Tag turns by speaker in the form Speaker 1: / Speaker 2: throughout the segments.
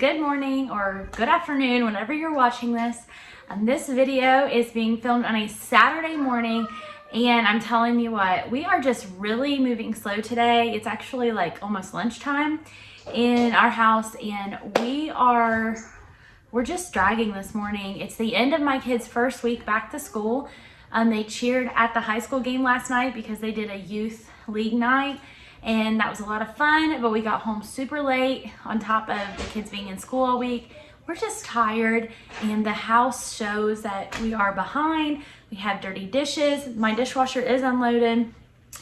Speaker 1: good morning or good afternoon whenever you're watching this. This video is being filmed on a Saturday morning, and I'm telling you what, we are just really moving slow today. It's actually like almost lunchtime in our house, and we're just dragging this morning. It's the end of my kids' first week back to school. They cheered at the high school game last night because they did a youth league night, and that was a lot of fun, but we got home super late on top of the kids being in school all week. We're just tired, and the house shows that we are behind. We have dirty dishes. My dishwasher is unloaded.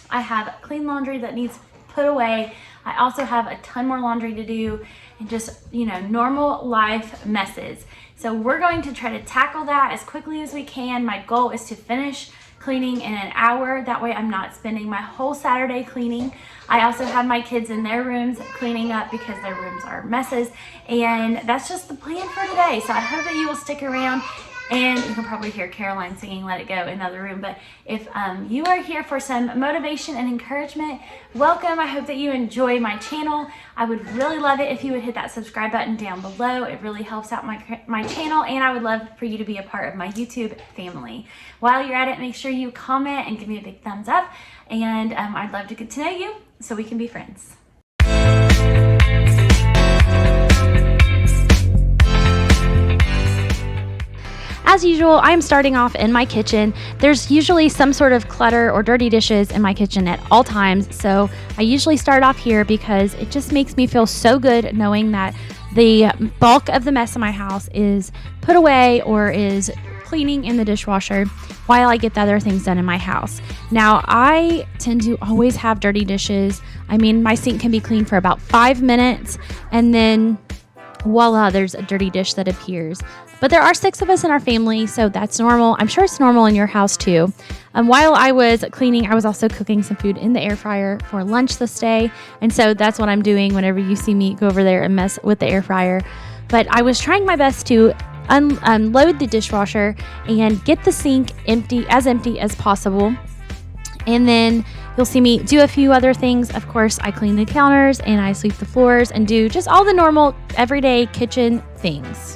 Speaker 1: I have clean laundry that needs put away. I also have a ton more laundry to do, and just, normal life messes. So we're going to try to tackle that as quickly as we can. My goal is to finish cleaning in an hour. That way I'm not spending my whole Saturday cleaning. I also have my kids in their rooms cleaning up because their rooms are messes. And that's just the plan for today. So I hope that you will stick around. And you can probably hear Caroline singing Let It Go in the other room. But if you are here for some motivation and encouragement, welcome. I hope that you enjoy my channel. I would really love it if you would hit that subscribe button down below. It really helps out my channel, and I would love for you to be a part of my YouTube family. While you're at it, make sure you comment and give me a big thumbs up. And I'd love to get to know you so we can be friends. As usual, I'm starting off in my kitchen. There's usually some sort of clutter or dirty dishes in my kitchen at all times, so I usually start off here because it just makes me feel so good knowing that the bulk of the mess in my house is put away or is cleaning in the dishwasher while I get the other things done in my house. Now, I tend to always have dirty dishes. I mean, my sink can be clean for about 5 minutes, and then voila, there's a dirty dish that appears. But there are 6 of us in our family, so that's normal. I'm sure it's normal in your house too. While I was cleaning, I was also cooking some food in the air fryer for lunch this day. And so that's what I'm doing whenever you see me go over there and mess with the air fryer. But I was trying my best to unload the dishwasher and get the sink empty as possible. And then you'll see me do a few other things. Of course, I clean the counters and I sweep the floors and do just all the normal everyday kitchen things.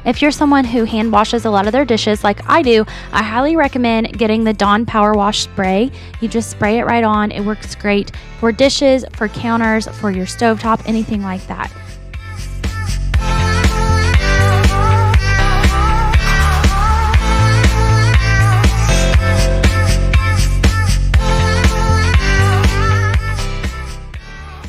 Speaker 1: If you're someone who hand washes a lot of their dishes like I do, I highly recommend getting the Dawn Power Wash Spray. You just spray it right on. It works great for dishes, for counters, for your stovetop, anything like that.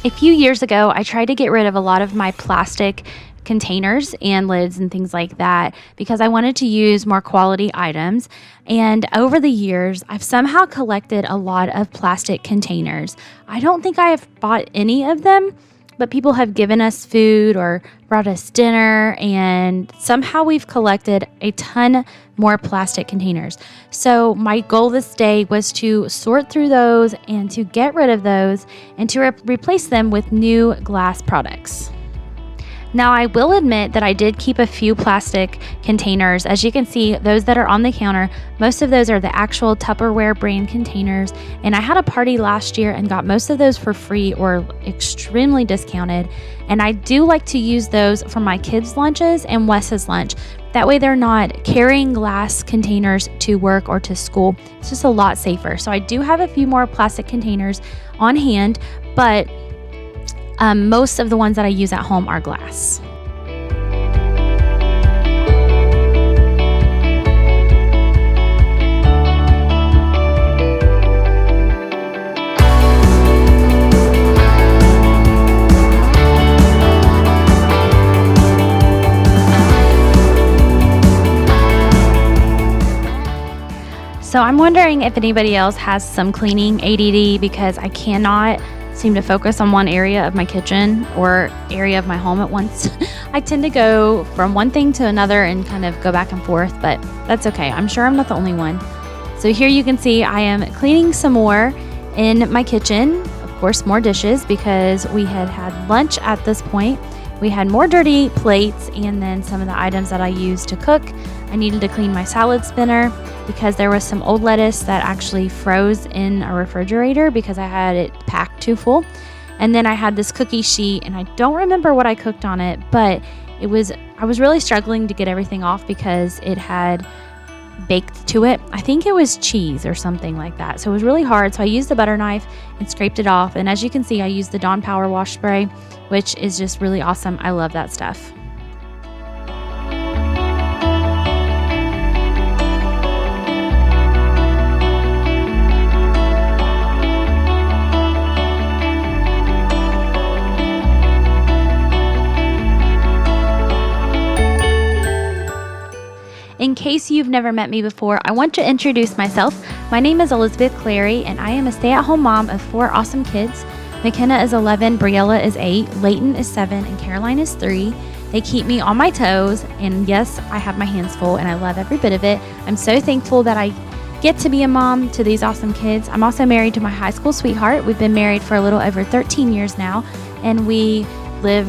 Speaker 1: A few years ago, I tried to get rid of a lot of my plastic containers and lids and things like that because I wanted to use more quality items. And over the years, I've somehow collected a lot of plastic containers. I don't think I have bought any of them, but people have given us food or brought us dinner, and somehow we've collected a ton more plastic containers. So my goal this day was to sort through those and to get rid of those and to replace them with new glass products. Now, I will admit that I did keep a few plastic containers. As you can see, those that are on the counter, most of those are the actual Tupperware brand containers. And I had a party last year and got most of those for free or extremely discounted. And I do like to use those for my kids' lunches and Wes's lunch. That way they're not carrying glass containers to work or to school. It's just a lot safer. So I do have a few more plastic containers on hand, but most of the ones that I use at home are glass. So I'm wondering if anybody else has some cleaning ADD, because I cannot seem to focus on one area of my kitchen or area of my home at once. I tend to go from one thing to another and kind of go back and forth, but that's okay. I'm sure I'm not the only one. So here you can see I am cleaning some more in my kitchen. Of course, more dishes because we had lunch at this point. We had more dirty plates and then some of the items that I used to cook. I needed to clean my salad spinner because there was some old lettuce that actually froze in a refrigerator because I had it packed too full. And then I had this cookie sheet, and I don't remember what I cooked on it, but I was really struggling to get everything off because it had baked to it. I think it was cheese or something like that. So it was really hard. So I used the butter knife and scraped it off. And as you can see, I used the Dawn Power Wash Spray, which is just really awesome. I love that stuff. In case you've never met me before, I want to introduce myself. My name is Elizabeth Clary, and I am a stay-at-home mom of 4 awesome kids. Makenna is 11, Briella is 8, Layton is 7, and Caroline is 3. They keep me on my toes, and yes, I have my hands full, and I love every bit of it. I'm so thankful that I get to be a mom to these awesome kids. I'm also married to my high school sweetheart. We've been married for a little over 13 years now, and we live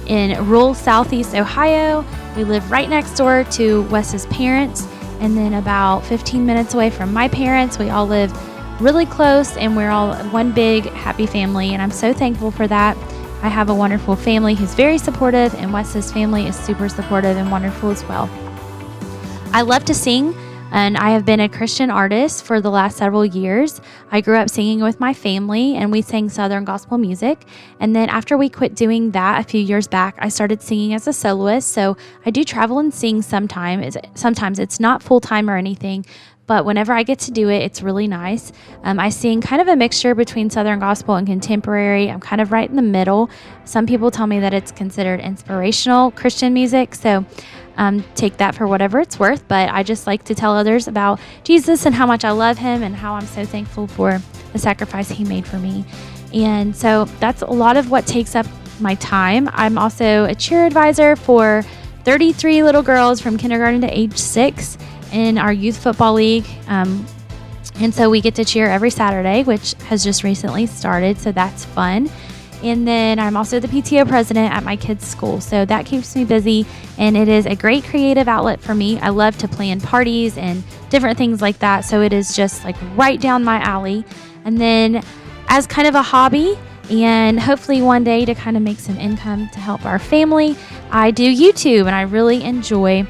Speaker 1: in rural southeast Ohio. We live right next door to Wes's parents, and then about 15 minutes away from my parents. We all live really close, and we're all one big happy family, and I'm so thankful for that. I have a wonderful family who's very supportive, and Wes's family is super supportive and wonderful as well. I love to sing, and I have been a Christian artist for the last several years. I grew up singing with my family, and we sang Southern gospel music. And then after we quit doing that a few years back, I started singing as a soloist. So I do travel and sing sometimes. It's not full-time or anything, but whenever I get to do it, it's really nice. I sing kind of a mixture between Southern gospel and contemporary. I'm kind of right in the middle. Some people tell me that it's considered inspirational Christian music, so take that for whatever it's worth. But I just like to tell others about Jesus and how much I love him and how I'm so thankful for the sacrifice he made for me. And so that's a lot of what takes up my time. I'm also a cheer advisor for 33 little girls from kindergarten to age 6 in our youth football league. And so we get to cheer every Saturday, which has just recently started. So that's fun. And then I'm also the PTO president at my kids' school. So that keeps me busy, and it is a great creative outlet for me. I love to plan parties and different things like that. So it is just like right down my alley. And then as kind of a hobby, and hopefully one day to kind of make some income to help our family, I do YouTube, and I really enjoy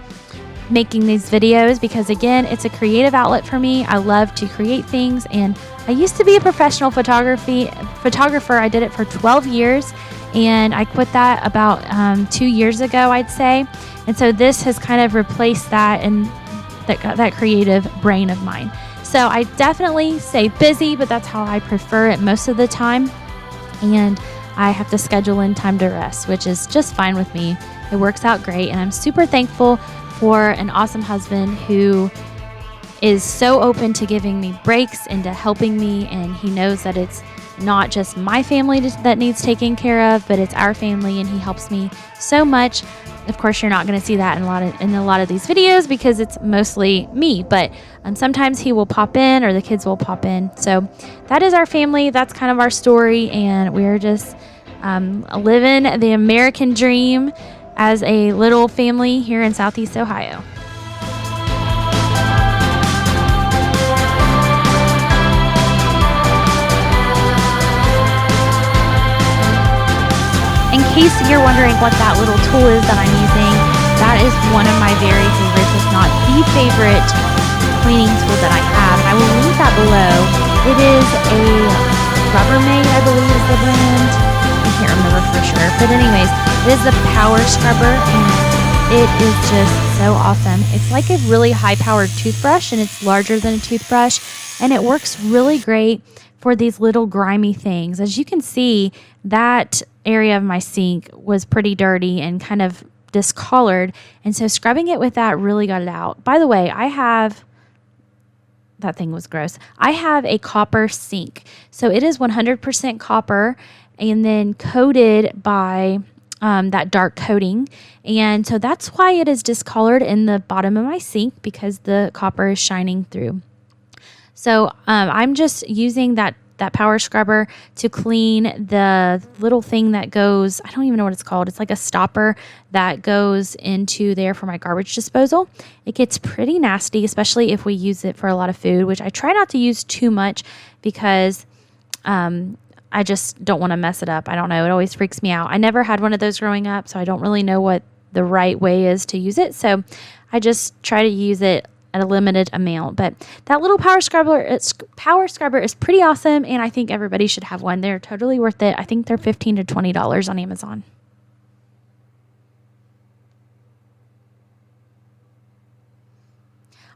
Speaker 1: making these videos because, again, it's a creative outlet for me. I love to create things, and I used to be a professional photographer. I did it for 12 years, and I quit that about 2 years ago, I'd say. And so this has kind of replaced that and that creative brain of mine. So I definitely stay busy, but that's how I prefer it most of the time. And I have to schedule in time to rest, which is just fine with me. It works out great, and I'm super thankful for an awesome husband who is so open to giving me breaks and to helping me, and he knows that it's not just my family that needs taken care of, but it's our family, and he helps me so much. Of course, you're not going to see that in a lot of these videos because it's mostly me, but sometimes he will pop in or the kids will pop in. So that is our family. That's kind of our story, and we're just living the American dream as a little family here in Southeast Ohio. In case you're wondering what that little tool is that I'm using, that is one of my very favorites, if not the favorite cleaning tool that I have. And I will link that below. It is a Rubbermaid, I believe is the brand. I can't remember for sure. But anyways, it is the power scrubber, and it is just so awesome. It's like a really high-powered toothbrush, and it's larger than a toothbrush, and it works really great for these little grimy things. As you can see, that area of my sink was pretty dirty and kind of discolored, and so scrubbing it with that really got it out. By the way, I have
Speaker 2: that thing was gross. I have a copper sink. So it is 100% copper and then coated by that dark coating. And so that's why it is discolored in the bottom of my sink, because the copper is shining through. So I'm just using that power scrubber to clean the little thing that goes, I don't even know what it's called. It's like a stopper that goes into there for my garbage disposal. It gets pretty nasty, especially if we use it for a lot of food, which I try not to use too much because I just don't want to mess it up. I don't know. It always freaks me out. I never had one of those growing up, so I don't really know what the right way is to use it. So I just try to use it at a limited amount. But that little power scrubber is pretty awesome, and I think everybody should have one. They're totally worth it. I think they're $15 to $20 on Amazon.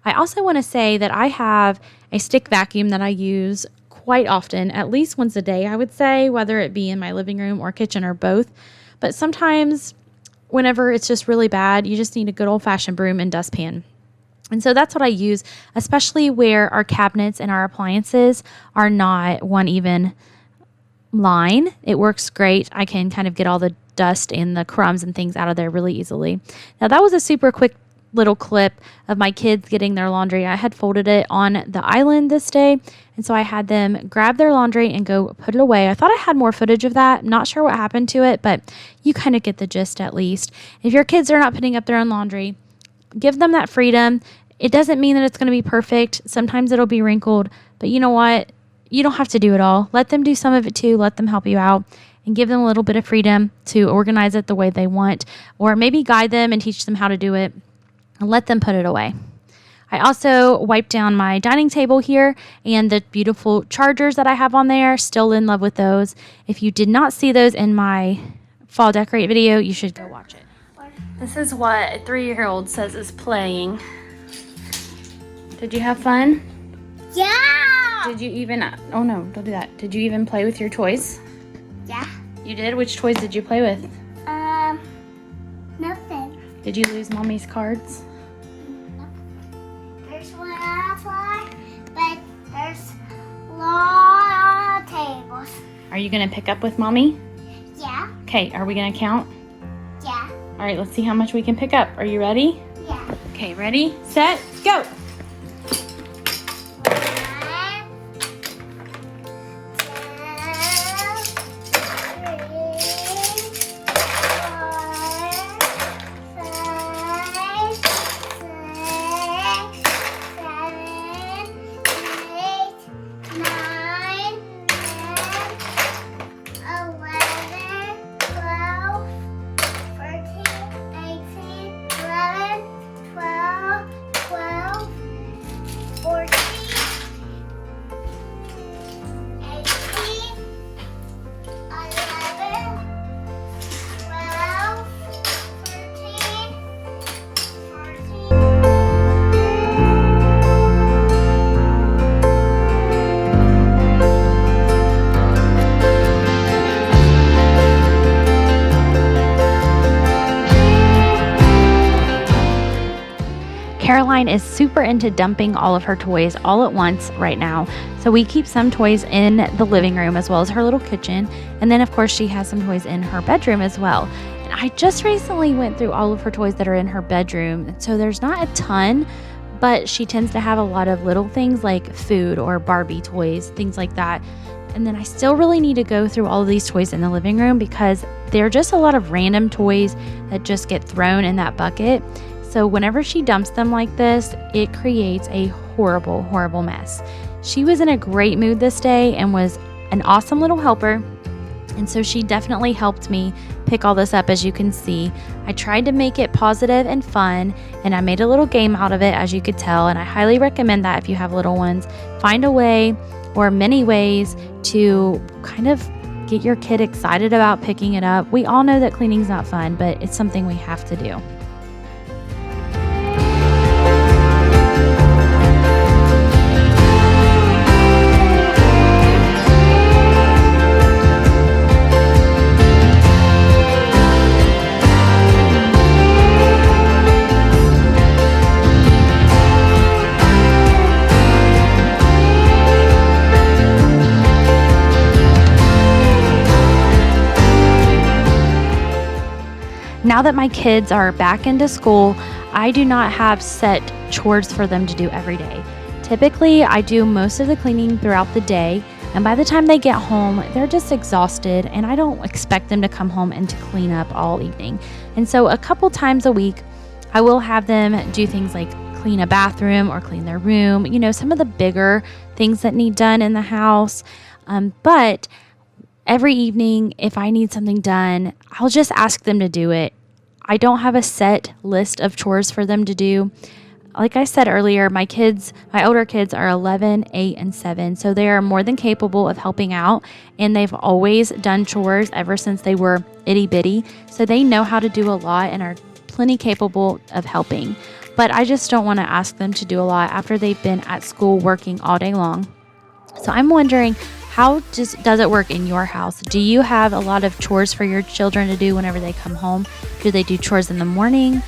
Speaker 2: I also want to say that I have a stick vacuum that I use quite often, at least once a day, I would say, whether it be in my living room or kitchen or both. But sometimes whenever it's just really bad, you just need a good old-fashioned broom and dustpan. And so that's what I use, especially where our cabinets and our appliances are not one even line. It works great. I can kind of get all the dust and the crumbs and things out of there really easily. Now, that was a super quick little clip of my kids getting their laundry. I had folded it on the island this day, and so I had them grab their laundry and go put it away. I thought I had more footage of that. I'm not sure what happened to it, but you kind of get the gist at least. If your kids are not putting up their own laundry, give them that freedom. It doesn't mean that it's going to be perfect. Sometimes it'll be wrinkled, but you know what? You don't have to do it all. Let them do some of it too. Let them help you out and give them a little bit of freedom to organize it the way they want, or maybe guide them and teach them how to do it and let them put it away. I also wiped down my dining table here and the beautiful chargers that I have on there. Still in love with those. If you did not see those in my fall decorate video, you should go watch it. This is what a 3-year-old says is playing. Did you have fun?
Speaker 3: Yeah!
Speaker 2: Did you even, oh no, don't do that. Did you even play with your toys?
Speaker 3: Yeah.
Speaker 2: You did? Which toys did you play with?
Speaker 3: Nothing.
Speaker 2: Did you lose Mommy's cards?
Speaker 3: No. There's one on the floor, but there's a lot of tables.
Speaker 2: Are you going to pick up with Mommy?
Speaker 3: Yeah.
Speaker 2: Okay, are we going to count?
Speaker 3: Yeah.
Speaker 2: All right, let's see how much we can pick up. Are you ready?
Speaker 3: Yeah.
Speaker 2: Okay, ready, set, go. 9 is super into dumping all of her toys all at once right now. So we keep some toys in the living room as well as her little kitchen. And then of course she has some toys in her bedroom as well. And I just recently went through all of her toys that are in her bedroom. So there's not a ton, but she tends to have a lot of little things like food or Barbie toys, things like that. And then I still really need to go through all of these toys in the living room because there are just a lot of random toys that just get thrown in that bucket. So whenever she dumps them like this, it creates a horrible, horrible mess. She was in a great mood this day and was an awesome little helper. And so she definitely helped me pick all this up, as you can see. I tried to make it positive and fun, and I made a little game out of it, as you could tell. And I highly recommend that if you have little ones. Find a way or many ways to kind of get your kid excited about picking it up. We all know that cleaning's not fun, but it's something we have to do. Now that my kids are back into school, I do not have set chores for them to do every day. Typically, I do most of the cleaning throughout the day, and by the time they get home, they're just exhausted, and I don't expect them to come home and to clean up all evening. And so a couple times a week, I will have them do things like clean a bathroom or clean their room, some of the bigger things that need done in the house. But every evening, if I need something done, I'll just ask them to do it. I don't have a set list of chores for them to do. Like I said earlier, my older kids are 11, 8, and 7, so they are more than capable of helping out, and they've always done chores ever since they were itty bitty, so they know how to do a lot and are plenty capable of helping. But I just don't want to ask them to do a lot after they've been at school working all day long. So I'm wondering, how does it work in your house? Do you have a lot of chores for your children to do whenever they come home? Do they do chores in the morning?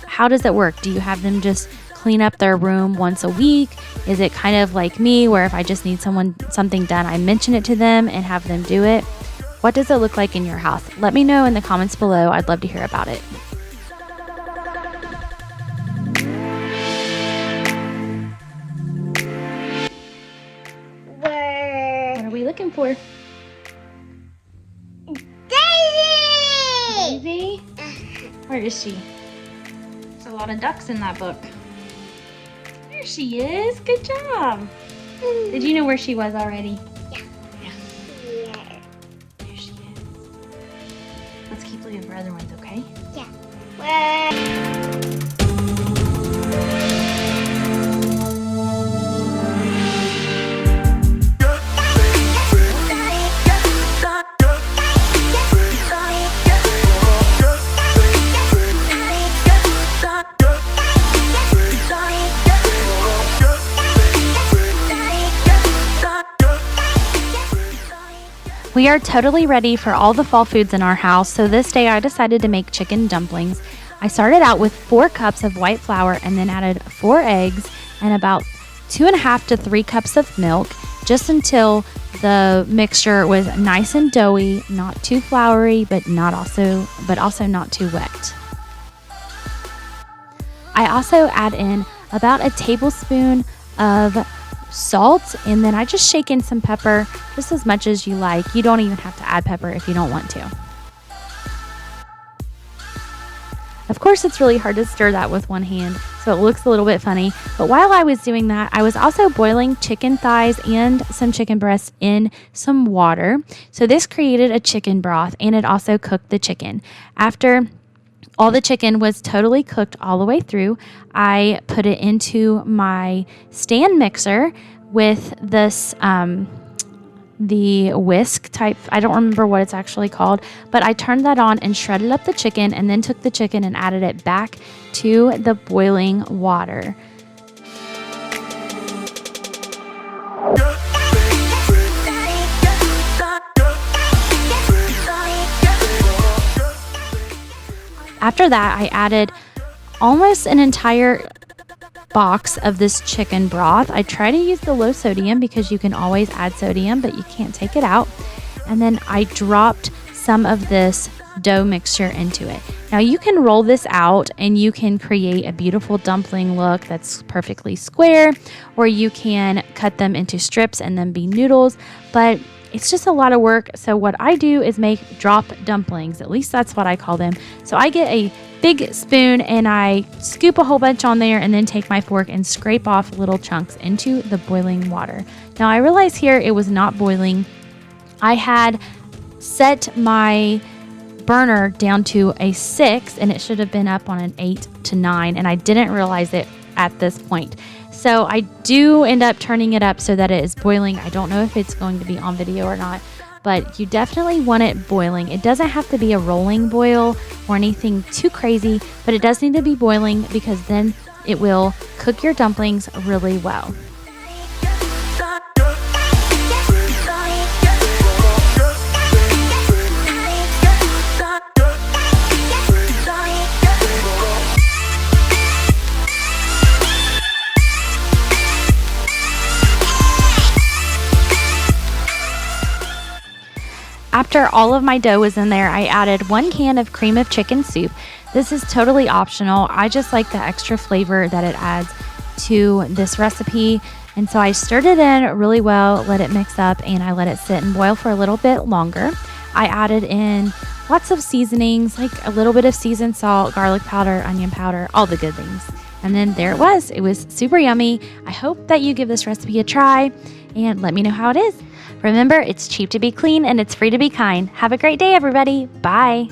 Speaker 2: How does it work? Do you have them just clean up their room once a week? Is it kind of like me, where if I just need something done, I mention it to them and have them do it? What does it look like in your house? Let me know in the comments below. I'd love to hear about it. What are we looking for?
Speaker 3: Daisy!
Speaker 2: Daisy? Where is she? There's a lot of ducks in that book. There she is. Good job. Did you know where she was already?
Speaker 3: Yeah.
Speaker 2: There she is. Let's keep looking for other ones, okay?
Speaker 3: Yeah. Where?
Speaker 2: We are totally ready for all the fall foods in our house, so this day I decided to make chicken dumplings. I started out with 4 cups of white flour and then added 4 eggs and about 2.5 to 3 cups of milk, just until the mixture was nice and doughy, not too floury, but also not too wet. I also add in about a tablespoon of salt, and then I just shake in some pepper, just as much as you like. You don't even have to add pepper if you don't want to. Of course, it's really hard to stir that with one hand, so it looks a little bit funny. But while I was doing that, I was also boiling chicken thighs and some chicken breasts in some water. So this created a chicken broth, and it also cooked the chicken. After all the chicken was totally cooked all the way through, I put it into my stand mixer with this, the whisk type. I don't remember what it's actually called, but I turned that on and shredded up the chicken, and then took the chicken and added it back to the boiling water. After that, I added almost an entire box of this chicken broth. I try to use the low sodium because you can always add sodium, but you can't take it out. And then I dropped some of this dough mixture into it. Now you can roll this out and you can create a beautiful dumpling look that's perfectly square, or you can cut them into strips and then be noodles, but it's just a lot of work. So what I do is make drop dumplings. At least that's what I call them. So I get a big spoon and I scoop a whole bunch on there, and then take my fork and scrape off little chunks into the boiling water. Now I realize here it was not boiling. I had set my burner down to a 6, and it should have been up on an 8 to 9, and I didn't realize it at this point. So I do end up turning it up so that it is boiling. I don't know if it's going to be on video or not, but you definitely want it boiling. It doesn't have to be a rolling boil or anything too crazy, but it does need to be boiling, because then it will cook your dumplings really well. After all of my dough was in there, I added 1 can of cream of chicken soup. This is totally optional. I just like the extra flavor that it adds to this recipe. And so I stirred it in really well, let it mix up, and I let it sit and boil for a little bit longer. I added in lots of seasonings, like a little bit of seasoned salt, garlic powder, onion powder, all the good things. And then there it was. It was super yummy. I hope that you give this recipe a try and let me know how it is. Remember, it's cheap to be clean and it's free to be kind. Have a great day, everybody. Bye.